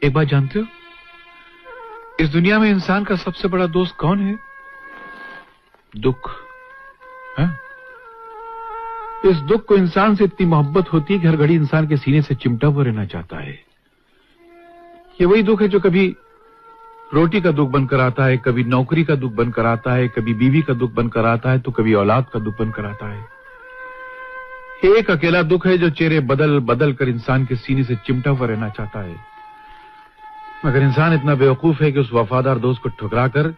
एक बात जानते हो, इस दुनिया में इंसान का सबसे बड़ा दोस्त कौन है? दुख है? इस दुख को इंसान से इतनी मोहब्बत होती है कि हर घड़ी इंसान के सीने से चिमटा हुआ रहना चाहता है। ये वही दुख है जो कभी रोटी का दुख बनकर आता है, कभी नौकरी का दुख बनकर आता है, कभी बीवी का दुख बनकर आता है, तो कभी औलाद का दुख बनकर आता है। एक अकेला दुख है जो चेहरे बदल बदल कर इंसान के सीने से चिमटा हुआ रहना चाहता है। मगर इंसान इतना बेवकूफ है कि उस वफादार दोस्त को ठुकराकर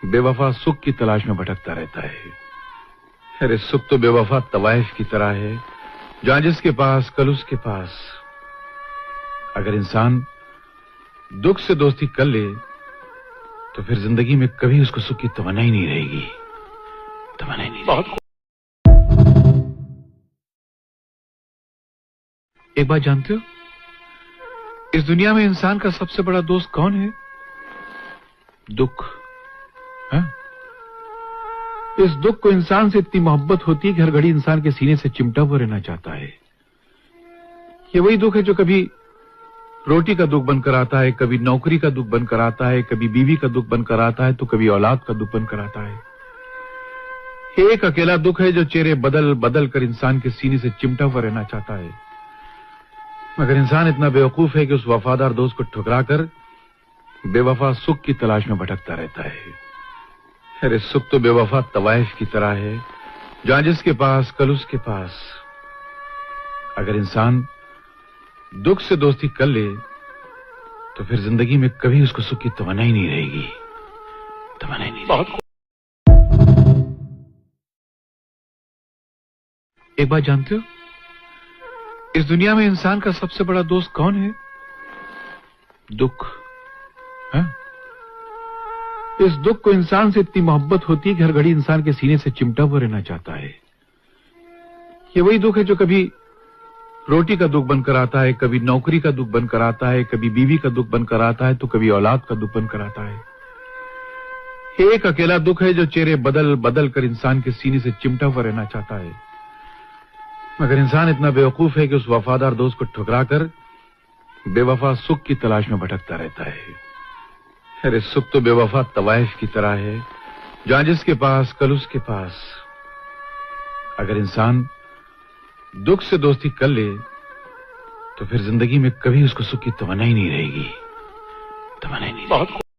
बेवफा सुख की तलाश में भटकता रहता है। अरे सुख तो बेवफा तवाइफ की तरह है, जहां जिसके पास कल उसके पास। अगर इंसान दुख से दोस्ती कर ले तो फिर जिंदगी में कभी उसको सुख की तमन्ना ही नहीं रहेगी। तमन्ना ही नहीं रहेगी। एक बात जानते हो, इस दुनिया में इंसान का सबसे बड़ा दोस्त कौन है? दुख है? इस दुख को इंसान से इतनी मोहब्बत होती है कि हर घड़ी इंसान के सीने से चिमटा हुआ रहना चाहता है। ये वही दुख है जो कभी रोटी का दुख बनकर आता है, कभी नौकरी का दुख बनकर आता है, कभी बीवी का दुख बनकर आता है, तो कभी औलाद का दुख बनकर आता है। एक अकेला दुख है जो चेहरे बदल बदल कर इंसान के सीने से चिमटा हुआ रहना चाहता है। मगर इंसान इतना बेवकूफ है कि उस वफादार दोस्त को ठुकराकर बेवफा सुख की तलाश में भटकता रहता है। अरे सुख तो बेवफा तवाइफ की तरह है, जहां जिसके पास कल उसके पास। अगर इंसान दुख से दोस्ती कर ले तो फिर जिंदगी में कभी उसको सुख की तमन्ना ही नहीं रहेगी। तमन्ना ही नहीं रहेगी। एक बात जानते हो, इस दुनिया में इंसान का सबसे बड़ा दोस्त कौन है? दुख है? इस दुख को इंसान से इतनी मोहब्बत होती है कि हर घड़ी इंसान के सीने से चिमटा हुआ रहना चाहता है। ये वही दुख है जो कभी रोटी का दुख बनकर आता है, कभी नौकरी का दुख बनकर आता है, कभी बीवी का दुख बनकर आता है, तो कभी औलाद का दुख बनकर आता है। एक अकेला दुख है जो चेहरे बदल बदल कर इंसान के सीने से चिमटा हुआ रहना चाहता है। मगर इंसान इतना बेवकूफ है कि उस वफादार दोस्त को ठुकराकर बेवफा सुख की तलाश में भटकता रहता है। अरे सुख तो बेवफा तवाइफ की तरह है, जहां जिसके पास कल उसके पास। अगर इंसान दुख से दोस्ती कर ले तो फिर जिंदगी में कभी उसको सुख की तमन्ना ही नहीं रहेगी। तमन्ना ही नहीं रहेगी।